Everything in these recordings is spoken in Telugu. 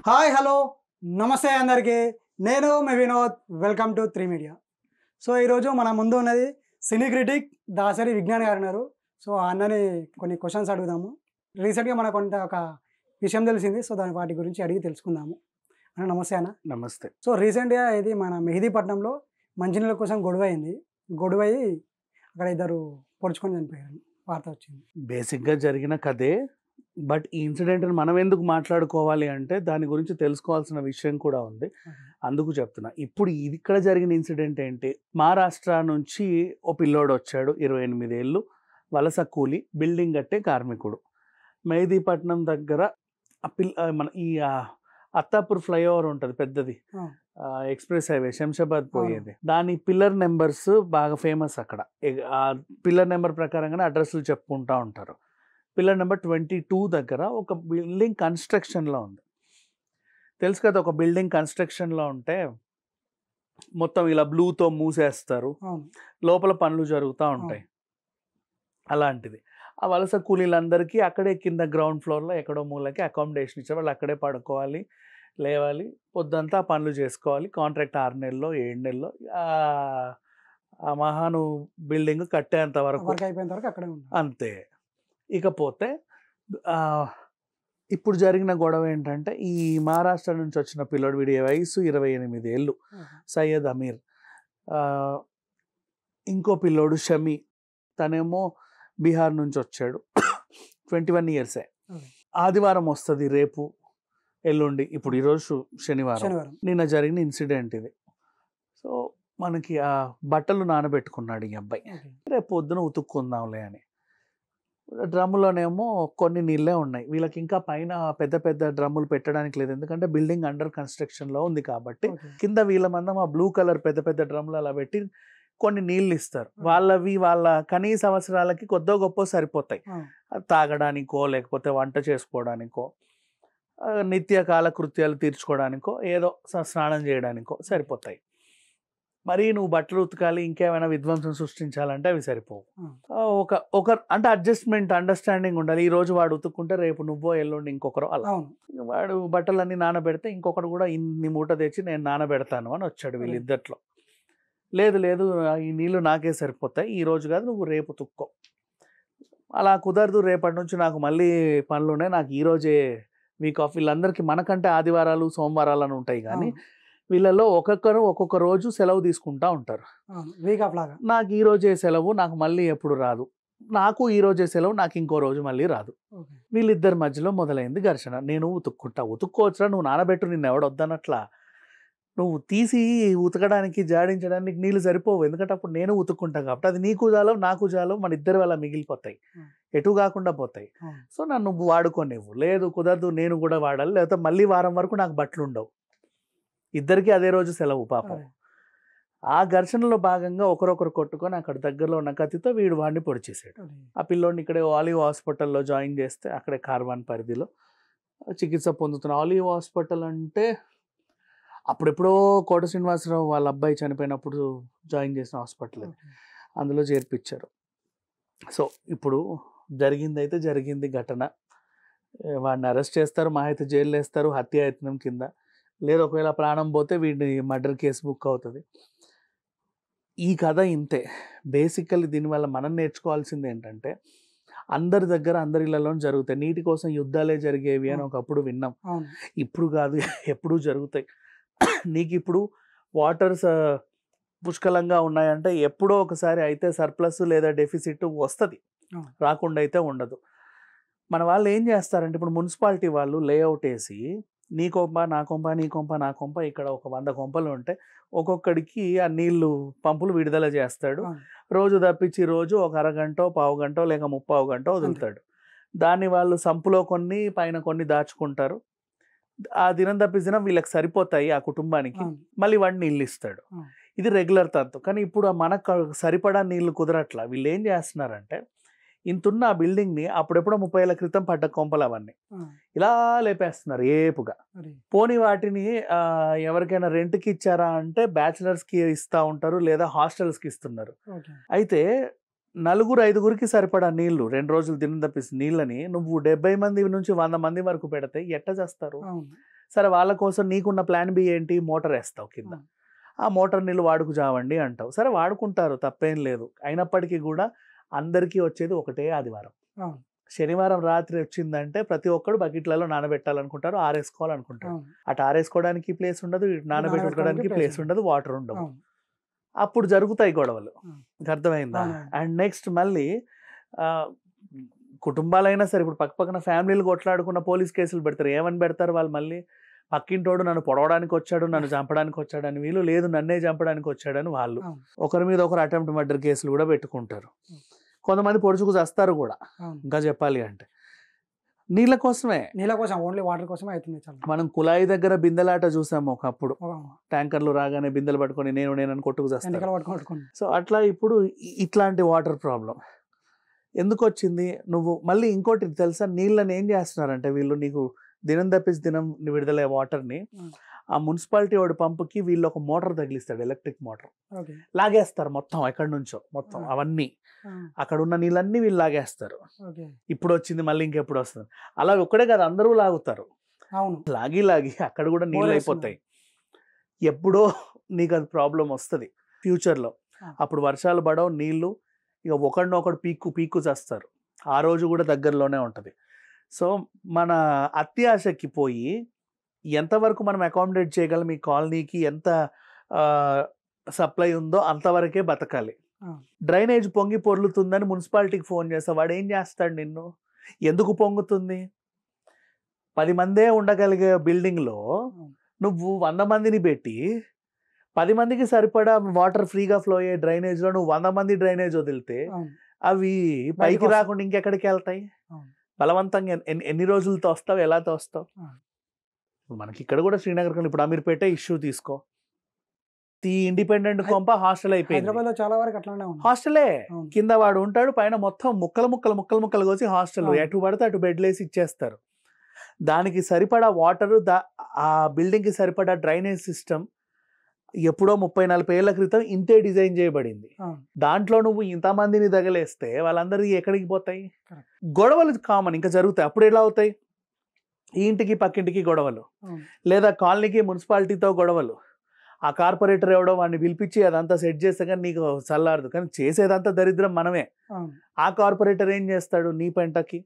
హాయ్ హలో నమస్తే అందరికీ నేను మీ Vinod welcome to 3 media. So ఈరోజు మన ముందు ఉన్నది సినీ క్రిటిక్ దాసరి విజ్ఞాన్ గారు ఉన్నారు. సో ఆ అన్నని కొన్ని క్వశ్చన్స్ అడుగుదాము. రీసెంట్గా మనకు కొంత ఒక విషయం తెలిసింది. సో వాటి గురించి అడిగి తెలుసుకుందాము. అన్న నమస్తే అన్న. నమస్తే. సో రీసెంట్గా ఇది మన మెహదీపట్నంలో మంచినీళ్ళ కోసం గొడవ అయింది. గొడవ అయ్యి అక్కడ ఇద్దరు పొడుచుకొని చనిపోయారు, వార్త వచ్చింది. బేసిక్గా జరిగిన కథే. బట్ ఈ ఇన్సిడెంట్ని మనం ఎందుకు మాట్లాడుకోవాలి అంటే దాని గురించి తెలుసుకోవాల్సిన విషయం కూడా ఉంది. అందుకు చెప్తున్నా. ఇప్పుడు ఇక్కడ జరిగిన ఇన్సిడెంట్ ఏంటి? మహారాష్ట్ర నుంచి ఓ పిల్లోడు వచ్చాడు, 28 ఏళ్ళు, వలస కూలి, బిల్డింగ్ కట్టే కార్మికుడు. మెహదీపట్నం దగ్గర మన ఈ అత్తాపూర్ ఫ్లైఓవర్ ఉంటుంది పెద్దది, ఎక్స్ప్రెస్ హైవే శంషాబాద్ పోయేది. దాని పిల్లర్ నెంబర్స్ బాగా ఫేమస్ అక్కడ. ఆ పిల్లర్ నెంబర్ ప్రకారంగానే అడ్రస్లు చెప్పుకుంటూ ఉంటారు. పిల్లర్ నెంబర్ 22 దగ్గర ఒక బిల్డింగ్ కన్స్ట్రక్షన్లో ఉంది. తెలుసు కదా, ఒక బిల్డింగ్ కన్స్ట్రక్షన్లో ఉంటే మొత్తం ఇలా బ్లూతో మూసేస్తారు, లోపల పనులు జరుగుతూ ఉంటాయి. అలాంటిది ఆ వలస కూలీలందరికీ అక్కడే కింద గ్రౌండ్ ఫ్లోర్లో ఎక్కడో మూలకి అకామిడేషన్ ఇచ్చారు. వాళ్ళు అక్కడే పడుకోవాలి, లేవాలి, పొద్దంతా పనులు చేసుకోవాలి. కాంట్రాక్ట్ 6 నెలల్లో 7 నెలల్లో ఆ మహాను బిల్డింగ్ కట్టేంత వరకు అయిపోయేంత వరకు అక్కడే ఉంది అంతే. ఇకపోతే ఇప్పుడు జరిగిన గొడవ ఏంటంటే, ఈ మహారాష్ట్ర నుంచి వచ్చిన పిల్లోడు, వీడి వయసు 28 ఏళ్ళు, సయ్యద్ అమీర్. ఇంకో పిల్లోడు షమి, తనేమో బీహార్ నుంచి వచ్చాడు, 21 ఇయర్సే. ఆదివారం వస్తుంది, రేపు ఎల్లుండి, ఇప్పుడు ఈరోజు శనివారం. నిన్న జరిగిన ఇన్సిడెంట్ ఇది. సో మనకి ఆ బట్టలు నానబెట్టుకున్నాడు ఈ అబ్బాయి, రేపు పొద్దున ఉతుక్కుందాంలే అని. డ్రమ్ములోనేమో కొన్ని నీళ్ళే ఉన్నాయి. వీళ్ళకి ఇంకా పైన పెద్ద పెద్ద డ్రమ్ములు పెట్టడానికి లేదు, ఎందుకంటే బిల్డింగ్ అండర్ కన్స్ట్రక్షన్లో ఉంది కాబట్టి. కింద వీళ్ళ మందం ఆ బ్లూ కలర్ పెద్ద పెద్ద డ్రమ్ములు అలా పెట్టి కొన్ని నీళ్ళు ఇస్తారు. వాళ్ళ కనీస అవసరాలకి కొద్దో గొప్ప సరిపోతాయి. తాగడానికో లేకపోతే వంట చేసుకోవడానికో, నిత్య కాలకృత్యాలు తీర్చుకోవడానికో, ఏదో స్నానం చేయడానికో సరిపోతాయి. మరి నువ్వు బట్టలు ఉతకాలి, ఇంకేమైనా విధ్వంసం సృష్టించాలంటే అవి సరిపోవు. ఒక అంటే అడ్జస్ట్మెంట్, అండర్స్టాండింగ్ ఉండాలి. ఈ రోజు వాడు ఉతుక్కుంటే రేపు నువ్వో ఎల్లుండి ఇంకొకరు అలా. వాడు బట్టలన్నీ నానబెడితే ఇంకొకరు కూడా ఇన్ని మూట తెచ్చి నేను నానబెడతాను అని వచ్చాడు. వీళ్ళిద్దట్లో లేదు ఈ నీళ్ళు నాకే సరిపోతాయి, ఈ రోజు కాదు నువ్వు రేపు ఉతుక్కో. అలా కుదరదు, రేపటి నుంచి నాకు మళ్ళీ పనులు ఉన్నాయి, నాకు ఈరోజే వీక్ ఆఫ్. వీళ్ళందరికీ మనకంటే ఆదివారాలు సోమవారాలు అని ఉంటాయి, కానీ వీళ్ళలో ఒక్కొక్కరు ఒక్కొక్క రోజు సెలవు తీసుకుంటా ఉంటారు. వీక్ ఆఫ్ లాగా. నాకు ఈ రోజే సెలవు, నాకు మళ్ళీ ఎప్పుడు రాదు, నాకు ఈ రోజే సెలవు, నాకు ఇంకో రోజు మళ్ళీ రాదు. వీళ్ళిద్దరి మధ్యలో మొదలైంది ఘర్షణ. నేను ఉతుక్కోవచ్చురా, నువ్వు నానబెట్టు, నిన్ను ఎవడొద్దనట్లా. నువ్వు తీసి ఉతకడానికి జాడించడానికి నీళ్ళు సరిపోవు, ఎందుకంటే అప్పుడు నేను ఉతుక్కుంటాను కాబట్టి. అది నీకు జాలో నాకు జాలో, మన ఇద్దరి వల్ల మిగిలిపోతాయి, ఎటు కాకుండా పోతాయి. సో నన్ను వాడుకోనివ్వు. లేదు కుదరదు, నేను కూడా వాడాలి, లేకపోతే మళ్ళీ వారం వరకు నాకు బట్టలు ఉండవు. ఇద్దరికి అదే రోజు సెలవు పాపం. ఆ ఘర్షణలో భాగంగా ఒకరొకరు కొట్టుకొని అక్కడ దగ్గరలో ఉన్న కత్తితో వీడు వాడిని పొడిచేసాడు. ఆ పిల్లోడిని ఇక్కడే ఆలివ్ హాస్పిటల్లో జాయిన్ చేస్తే, అక్కడే కార్వాన్ పరిధిలో చికిత్స పొందుతున్న. ఆలివ్ హాస్పిటల్ అంటే అప్పుడెప్పుడో కోట శ్రీనివాసరావు వాళ్ళ అబ్బాయి చనిపోయినప్పుడు జాయిన్ చేసిన హాస్పిటల్, అందులో చేర్పించారు. సో ఇప్పుడు జరిగింది ఘటన. వాడిని అరెస్ట్ చేస్తారు, మా అయితే జైలు వేస్తారు హత్యాయత్నం కింద. లేదు ఒకవేళ ప్రాణం పోతే వీడిని మర్డర్ కేసు బుక్ అవుతుంది. ఈ కథ ఇంతే. బేసికల్లీ దీనివల్ల మనం నేర్చుకోవాల్సింది ఏంటంటే, అందరి దగ్గర అందరి ఇళ్లలో జరుగుతాయి. నీటి కోసం యుద్ధాలే జరిగేవి అని ఒకప్పుడు విన్నాం, ఇప్పుడు కాదు, ఎప్పుడూ జరుగుతాయి. నీకు ఇప్పుడు వాటర్స్ పుష్కలంగా ఉన్నాయంటే ఎప్పుడో ఒకసారి అయితే సర్ప్లస్ లేదా డెఫిసిట్ వస్తుంది, రాకుండా అయితే ఉండదు. మన వాళ్ళు ఏం చేస్తారంటే, ఇప్పుడు మున్సిపాలిటీ వాళ్ళు లేఅవుట్ వేసి నీ కొంప నా కొంప, నీ కొంప నా కొంప, ఇక్కడ ఒక 100 కొంపలు ఉంటే ఒక్కొక్కడికి ఆ నీళ్లు పంపులు విడుదల చేస్తాడు. రోజు తప్పించి రోజు ఒక అరగంట, పావు గంట, లేక 30 గంట వదులుతాడు. దాన్ని వాళ్ళు సంపులో కొన్ని, పైన కొన్ని దాచుకుంటారు. ఆ దినం తప్పించిన వీళ్ళకి సరిపోతాయి ఆ కుటుంబానికి, మళ్ళీ వాడిని నీళ్ళు ఇస్తాడు. ఇది రెగ్యులర్ తంతు. కానీ ఇప్పుడు మనకు సరిపడా నీళ్లు కుదరట్లా. వీళ్ళు ఏం చేస్తున్నారంటే, ఇంతున్న ఆ బిల్డింగ్ని అప్పుడెప్పుడో 30 ఏళ్ల క్రితం పడ్డ కొంపలు అవన్నీ ఇలా లేపేస్తున్నారు ఏపుగా. పోనీ వాటిని ఎవరికైనా రెంట్కి ఇచ్చారా అంటే బ్యాచిలర్స్కి ఇస్తూ ఉంటారు, లేదా హాస్టల్స్కి ఇస్తున్నారు. అయితే 4-5గురికి సరిపడా నీళ్లు 2 రోజులు దినం తప్పిస్తే నీళ్ళని నువ్వు 70 మంది నుంచి 100 మంది వరకు పెడితే ఎట్ట చేస్తారు? సరే వాళ్ళ కోసం నీకున్న ప్లాన్ బి ఏంటి, మోటార్ వేస్తావు కింద, ఆ మోటార్ నీళ్ళు వాడుకు చావండి అంటావు. సరే వాడుకుంటారు, తప్పేం లేదు. అయినప్పటికీ కూడా అందరికీ వచ్చేది ఒకటే ఆదివారం. శనివారం రాత్రి వచ్చిందంటే ప్రతి ఒక్కడు బకెట్లలో నానబెట్టాలనుకుంటారు, ఆరేసుకోవాలనుకుంటారు. అటు ఆరేసుకోవడానికి ప్లేస్ ఉండదు, ఇటు నానబెట్టుకోవడానికి ప్లేస్ ఉండదు, వాటర్ ఉండవు. అప్పుడు జరుగుతాయి గొడవలు. అర్థమైందా? అండ్ నెక్స్ట్ మళ్ళీ కుటుంబాలైనా సరే ఇప్పుడు పక్క పక్కన ఫ్యామిలీలు కొట్లాడుకున్న పోలీస్ కేసులు పెడతారు. ఏమని పెడతారు వాళ్ళు? మళ్ళీ పక్కింటోడు నన్ను పొడవడానికి వచ్చాడు, నన్ను చంపడానికి వచ్చాడని వీళ్ళు, లేదు నన్నే చంపడానికి వచ్చాడని వాళ్ళు. ఒకరి మీద ఒకరు అటెంప్ట్ మర్డర్ కేసులు కూడా పెట్టుకుంటారు. కొంతమంది పొడుచుకు చేస్తారు కూడా. ఇంకా చెప్పాలి అంటే నీళ్ళ కోసమే, నీళ్ళ కోసం, ఓన్లీ వాటర్ కోసమే అవుతుంది. మనం కుళాయి దగ్గర బిందెలాట చూసాము ఒకప్పుడు. ట్యాంకర్లు రాగానే బిందెలు పట్టుకొని నేను కొట్టుకు చేస్తాను. సో అట్లా ఇప్పుడు ఇట్లాంటి వాటర్ ప్రాబ్లం ఎందుకు వచ్చింది? నువ్వు మళ్ళీ ఇంకోటి తెలుసా, నీళ్ళని ఏం చేస్తున్నారంటే వీళ్ళు, నీకు దినం తప్పించి దినం విడుదలయ్యే వాటర్ని ఆ మున్సిపాలిటీ వాడి పంపుకి వీళ్ళు ఒక మోటార్ తగిలిస్తాడు, ఎలక్ట్రిక్ మోటార్. లాగేస్తారు మొత్తం ఎక్కడి నుంచో, మొత్తం అవన్నీ అక్కడ ఉన్న నీళ్ళన్నీ వీళ్ళు లాగేస్తారు. ఇప్పుడు వచ్చింది మళ్ళీ ఇంకెప్పుడు వస్తుంది. అలా ఒక్కడే కాదు, అందరూ లాగుతారు. లాగి లాగి అక్కడ కూడా నీళ్ళు అయిపోతాయి. ఎప్పుడో నీకు అది ప్రాబ్లం వస్తుంది ఫ్యూచర్లో. అప్పుడు వర్షాలు పడవు, నీళ్ళు ఇక ఒకడినొకడు పీక్కు చేస్తారు. ఆ రోజు కూడా దగ్గరలోనే ఉంటుంది. సో మన అత్యాశకి పోయి ఎంతవరకు మనం అకామిడేట్ చేయగలం, ఈ కాలనీకి ఎంత సప్లై ఉందో అంతవరకే బతకాలి. డ్రైనేజ్ పొంగి పొర్లుతుందని మున్సిపాలిటీకి ఫోన్ చేస్తా, వాడు ఏం చేస్తాడు? నిన్ను ఎందుకు పొంగుతుంది? 10 మందే ఉండగలిగే బిల్డింగ్లో నువ్వు 100 మందిని పెట్టి 10 మందికి సరిపడా వాటర్ ఫ్రీగా ఫ్లో అయ్యే డ్రైనేజ్లో నువ్వు 100 మంది డ్రైనేజ్ వదిలితే అవి పైకి రాకుండా ఇంకెక్కడికి వెళ్తాయి? బలవంతంగా ఎన్ని రోజులతో వస్తావు, ఎలా తోస్తావు? మనకి ఇక్కడ కూడా శ్రీనగర్, ఇప్పుడు అమీర్పేట ఇష్యూ తీసుకో, ఈ ఇండిపెండెంట్ కొంప హాస్టల్ అయిపోయింది. చాలా వరకు అట్లానే హాస్టలే, కింద వాడు ఉంటాడు, పైన మొత్తం ముక్కలు కోసి హాస్టల్, ఎటు పడితే అటు బెడ్లేసి ఇచ్చేస్తారు. దానికి సరిపడా వాటరు, ఆ బిల్డింగ్కి సరిపడా డ్రైనేజ్ సిస్టమ్ ఎప్పుడో 30-40 ఏళ్ల క్రితం ఇంతే డిజైన్ చేయబడింది. దాంట్లో నువ్వు ఇంతమందిని తగలేస్తే వాళ్ళందరికీ ఎక్కడికి పోతాయి? గొడవలు కామన్ ఇంకా జరుగుతాయి. అప్పుడు ఎలా అవుతాయి? ఈ ఇంటికి పక్కింటికి గొడవలు, లేదా కాలనీకి మున్సిపాలిటీతో గొడవలు. ఆ కార్పొరేటర్ ఎవడో వాడిని పిలిపించి అదంతా సెట్ చేస్తే కానీ నీకు చల్లారదు. కానీ చేసేదంతా దరిద్రం మనమే. ఆ కార్పొరేటర్ ఏం చేస్తాడు? నీ పెంటకి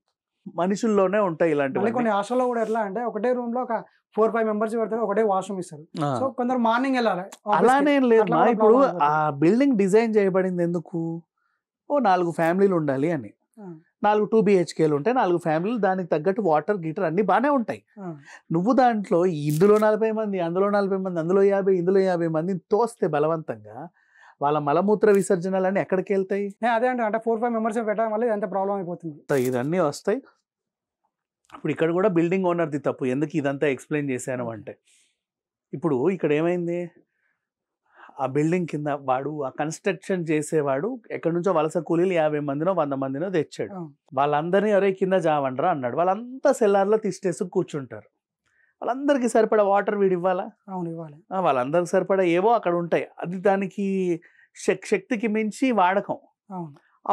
మనుషుల్లోనే ఉంటాయి ఇలాంటివి. కొన్ని హాస్టల్లో కూడా ఎట్లా అంటే ఒకటే రూమ్ లో ఒక 4-5 మెంబర్స్ పెడతారు, ఒకటే వాష్రూమ్ ఇస్తారు. సో కొందరు మార్నింగ్ వెళ్ళాలి. అలానే లేదు, ఇప్పుడు ఆ బిల్డింగ్ డిజైన్ చేయబడింది ఎందుకు? ఓ 4 ఫ్యామిలీలు ఉండాలి అని. 4 2 BHKలు ఉంటాయి, 4 ఫ్యామిలీలు, దానికి తగ్గట్టు వాటర్ గీటర్ అన్ని బాగానే ఉంటాయి. నువ్వు దాంట్లో ఇందులో 40 మంది, అందులో 40 మంది, అందులో 50, ఇందులో 50 మందిని తోస్తే బలవంతంగా వాళ్ళ మలమూత్ర విసర్జనలన్నీ ఎక్కడికి వెళ్తాయి? అదే అంటే 4-5 మెంబర్స్ పెట్టడం వల్ల ఎంత ప్రాబ్లం అయిపోతుంది. ఇదన్నీ వస్తాయి. ఇప్పుడు ఇక్కడ కూడా బిల్డింగ్ ఓనర్ది తప్పు. ఎందుకు ఇదంతా ఎక్స్ప్లెయిన్ చేశాను అంటే, ఇప్పుడు ఇక్కడ ఏమైంది, ఆ బిల్డింగ్ కింద వాడు ఆ కన్స్ట్రక్షన్ చేసేవాడు ఎక్కడి నుంచో వలస కూలీలు 50 మందినో 100 మందినో తెచ్చాడు. వాళ్ళందరినీ అరే కింద జావండ్రా అన్నాడు. వాళ్ళంతా సెల్లార్లో తిష్టేసి కూర్చుంటారు. వాళ్ళందరికీ సరిపడా వాటర్ వీడు ఇవ్వాలా? ఇవ్వాలి. వాళ్ళందరికి సరిపడా ఏవో అక్కడ ఉంటాయి. అది దానికి శక్తికి మించి వాడకం.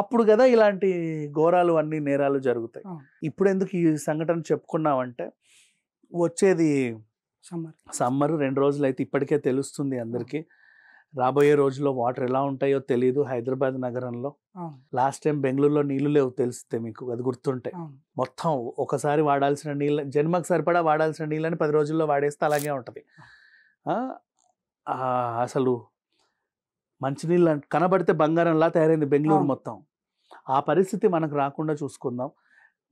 అప్పుడు కదా ఇలాంటి ఘోరాలు అన్ని నేరాలు జరుగుతాయి. ఇప్పుడు ఎందుకు ఈ సంఘటన చెప్పుకున్నామంటే, వచ్చేది సమ్మర్ 2 రోజులు అయితే ఇప్పటికే తెలుస్తుంది అందరికీ. రాబోయే రోజుల్లో వాటర్ ఎలా ఉంటాయో తెలియదు. హైదరాబాద్ నగరంలో లాస్ట్ టైం బెంగళూరులో నీళ్లు లేవు తెలిస్తే మీకు, అది గుర్తుంటే. మొత్తం ఒకసారి వాడాల్సిన నీళ్ళ, జన్మకు సరిపడా వాడాల్సిన నీళ్ళని 10 రోజుల్లో వాడేస్తే అలాగే ఉంటుంది. అసలు మంచినీళ్ళు కనబడితే బంగారంలా తయారైంది బెంగళూరు మొత్తం. ఆ పరిస్థితి మనకు రాకుండా చూసుకుందాం.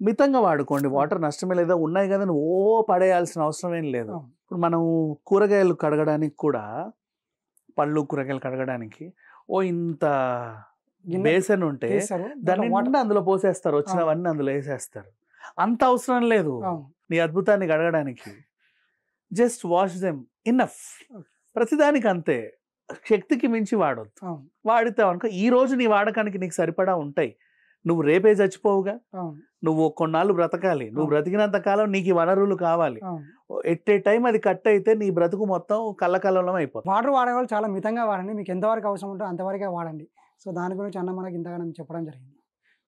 మితంగా వాడుకోండి. వాటర్ నష్టమే లేదా, ఉన్నాయి కదా ఓ పడేయాల్సిన అవసరం ఏం లేదు. ఇప్పుడు మనం కూరగాయలు కడగడానికి కూడా, పళ్ళు కూరగాయలు కడగడానికి ఇంత బేసన్ ఉంటే దాన్ని అందులో పోసేస్తారు, వచ్చినవన్నీ అందులో వేసేస్తారు. అంత అవసరం లేదు నీ అద్భుతాన్ని కడగడానికి. Just wash them enough. ప్రతిదానికి అంతే, శక్తికి మించి వాడొద్దు. వాడితే అనుకో ఈ రోజు నీ వాడకానికి నీకు సరిపడా ఉంటాయి. నువ్వు రేపే చచ్చిపోవుగా, నువ్వు కొన్నాళ్ళు బ్రతకాలి. నువ్వు బ్రతికినంత కాలం నీకు వనరులు కావాలి. ఎట్ ఏ టైం అది కట్ అయితే నీ బ్రతుకు మొత్తం కళ్ళకల్లం అయిపోతుంది. వాటర్ వాడే వాళ్ళు చాలా మితంగా వాడండి. మీకు ఎంతవరకు అవసరం ఉంటుందో అంతవరకే వాడండి. సో దాని గురించి అన్న మనకి ఇంతగానో చెప్పడం జరిగింది.